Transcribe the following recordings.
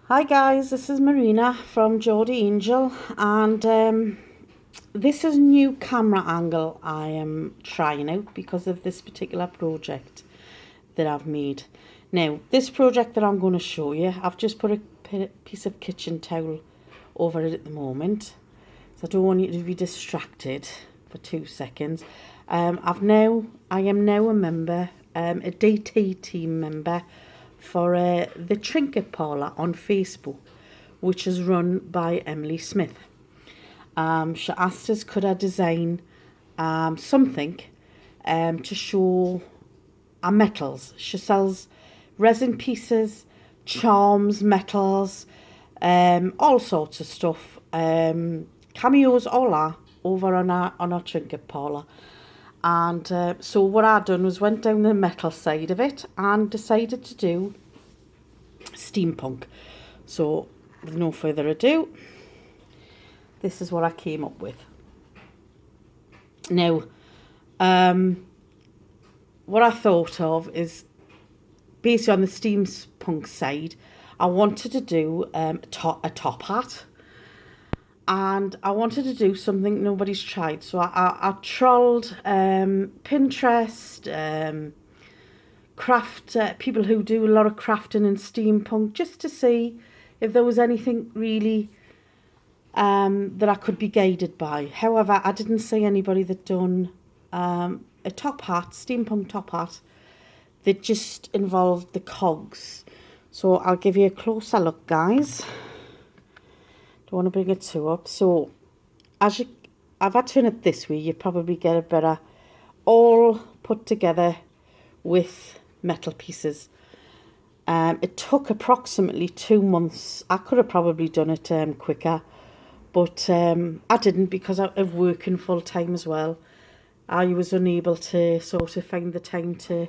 Hi guys, this is Marina from Geordie Angel, and this is a new camera angle I am trying out because of this particular project that I've made. Now, this project that I'm going to show you, I've just put a piece of kitchen towel over it at the moment, so I don't want you to be distracted for 2 seconds. I am now a member, a DT team member for the Trinket Parlour on Facebook, which is run by Emily Smith. She asked us could I design something to show our metals. She sells resin pieces, charms, metals, all sorts of stuff, cameos, all that over on our Trinket Parlour. And so what I done was went down the metal side of it and decided to do steampunk. So with no further ado, this is what I came up with. Now, what I thought of is basically on the steampunk side, I wanted to do a top hat. And I wanted to do something nobody's tried. So I trolled Pinterest, craft people who do a lot of crafting and steampunk, just to see if there was anything really that I could be guided by. However, I didn't see anybody that done a top hat, steampunk top hat, that just involved the cogs. So I'll give you a closer look, guys. Don't want to bring it too up. So as you, I've had to turn it this way, you probably get a better all put together with metal pieces. It took approximately 2 months. I could have probably done it quicker, but I didn't because of working full time as well. I was unable to sort of find the time to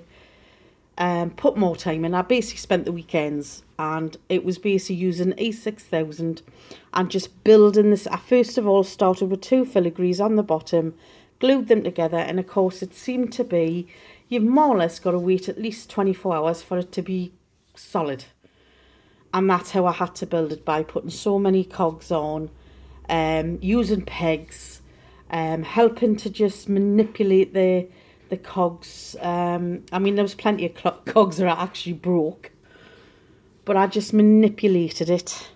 put more time in. I basically spent the weekends, and it was basically using A6000 and just building this. I first of all started with 2 filigrees on the bottom, glued them together, and of course it seemed to be, you've more or less got to wait at least 24 hours for it to be solid. And that's how I had to build it, by putting so many cogs on, using pegs, helping to just manipulate the cogs. I mean, there was plenty of cogs that I actually broke, but I just manipulated it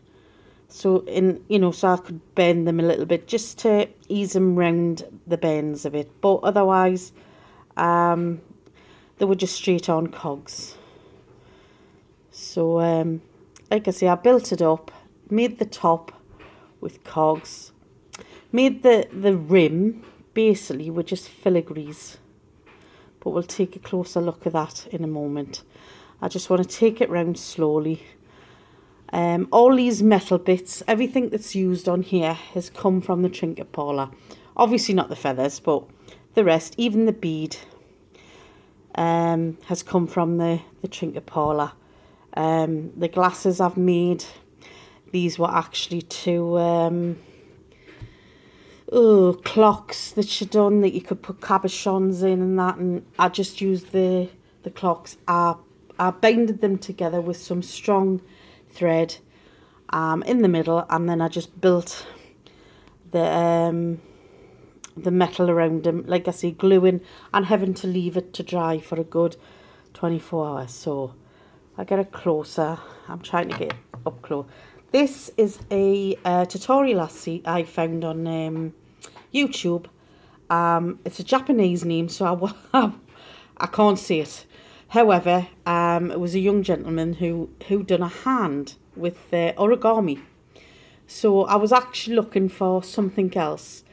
so so I could bend them a little bit, just to ease them round the bends a bit. But otherwise, they were just straight on cogs. So like I say, I built it up, made the top with cogs, made the rim basically with just filigrees. But we'll take a closer look at that in a moment. I just want to take it round slowly. All these metal bits, everything that's used on here has come from the Trinket Parlour. Obviously not the feathers, but the rest, even the bead, has come from the Trinket Parlour. The glasses I've made, these were actually 2 clocks that she done that you could put cabochons in and that, and I just used the clocks. I binded them together with some strong thread in the middle, and then I just built the metal around them, like I say, gluing and having to leave it to dry for a good 24 hours. So I get it closer. I'm trying to get up close. This is a tutorial I found on YouTube. It's a Japanese name, so I can't say it. However, it was a young gentleman who done a hand with origami. So I was actually looking for something else,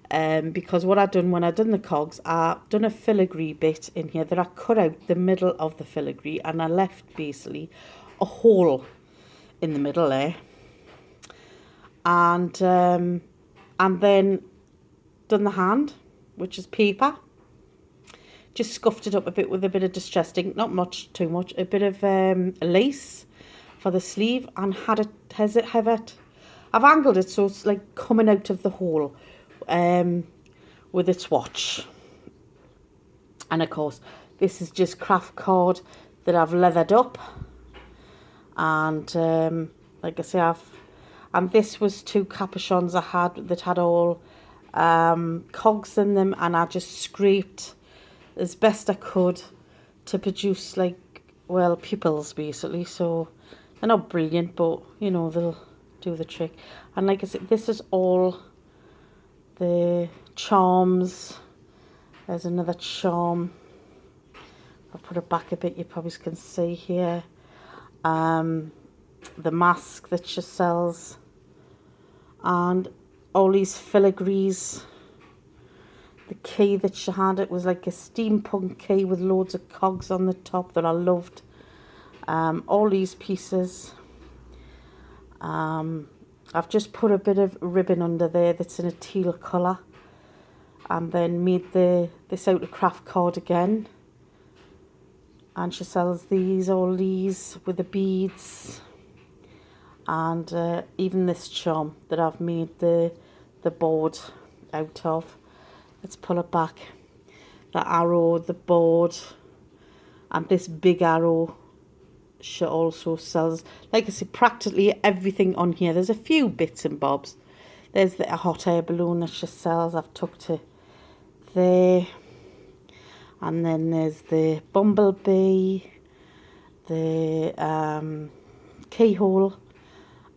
because what I done when I done the cogs, I done a filigree bit in here that I cut out the middle of the filigree, and I left basically a hole in the middle there, and then done the hand, which is paper. Just scuffed it up a bit with a bit of distressed ink, not much, too much, a bit of lace for the sleeve, and have it. I've angled it so it's like coming out of the hole with its watch. And of course, this is just craft card that I've leathered up, and like I say, and this was 2 capuchons I had that had all cogs in them, and I just scraped as best I could to produce like, well, pupils basically. So they're not brilliant, but you know, they'll do the trick. And like I said, this is all the charms. There's another charm. I'll put it back a bit, you probably can see here. The mask that she sells, and all these filigrees. The key that she had, it was like a steampunk key with loads of cogs on the top that I loved. All these pieces. I've just put a bit of ribbon under there that's in a teal colour, and then made this out of craft cord again. And she sells all these with the beads, and even this charm that I've made the board out of. Let's pull it back. The arrow, the board, and this big arrow she also sells. Like I said, practically everything on here. There's a few bits and bobs. There's the hot air balloon that she sells. I've tucked it there. And then there's the bumblebee, the keyhole,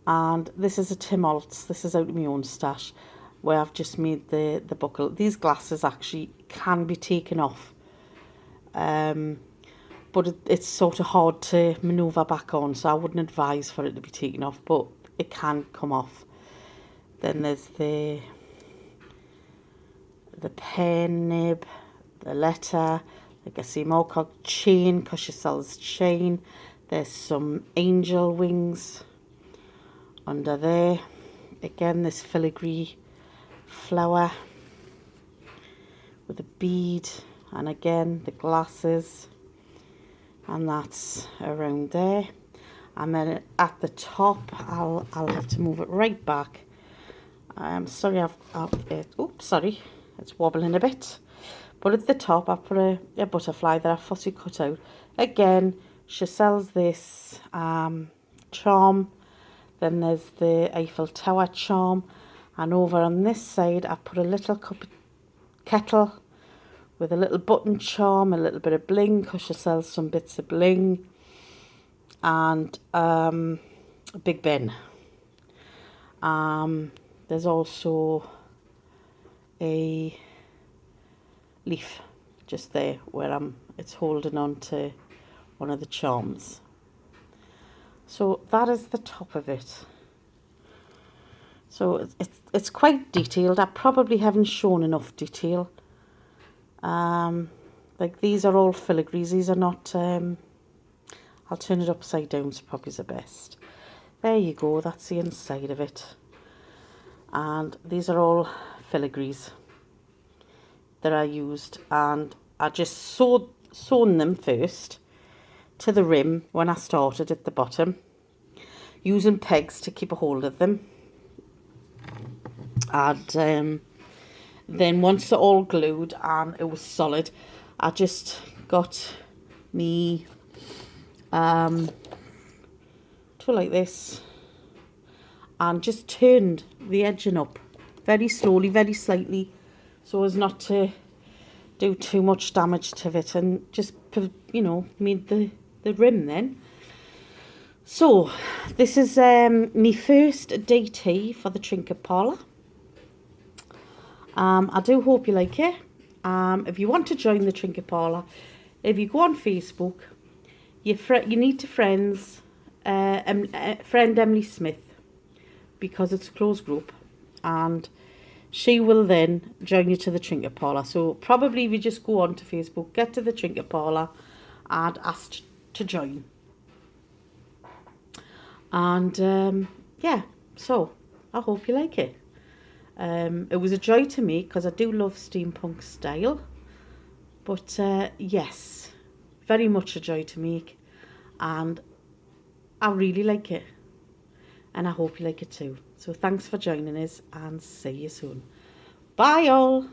and this is a Tim Holtz. This is out of my own stash, where I've just made the buckle. These glasses actually can be taken off, but it's sort of hard to manoeuvre back on, so I wouldn't advise for it to be taken off, but it can come off. Then there's the pen nib, the letter, like I say, more called chain, because she sells chain. There's some angel wings under there. Again, this filigree flower with a bead, and again the glasses, and that's around there. And then at the top, I'll have to move it right back. Sorry, oops, sorry, it's wobbling a bit. But at the top, I put a butterfly that I fussy cut out. Again, she sells this charm. Then there's the Eiffel Tower charm. And over on this side, I put a little kettle with a little button charm, a little bit of bling, because she sells some bits of bling. And a Big Ben. There's also a leaf just there where it's holding on to one of the charms. So that is the top of it. So it's quite detailed. I probably haven't shown enough detail. Like these are all filigrees. These are not, I'll turn it upside down, so probably the best. There you go, that's the inside of it. And these are all filigrees that I used, and I just sewn them first to the rim when I started at the bottom, using pegs to keep a hold of them. And then once they're all glued and it was solid, I just got me tool like this and just turned the edging up very slowly, very slightly, so as not to do too much damage to it, and just, you know, made the rim then. So this is my first DT for the Trinket Parlour. I do hope you like it. If you want to join the Trinket Parlour, if you go on Facebook, you need to friend Emily Smith, because it's a closed group, and she will then join you to the Trinket Parlour. So probably if you just go on to Facebook, get to the Trinket Parlour and ask to join. And yeah, so I hope you like it. It was a joy to make, because I do love steampunk style. But yes, very much a joy to make, and I really like it. And I hope you like it too. So thanks for joining us, and see you soon. Bye all.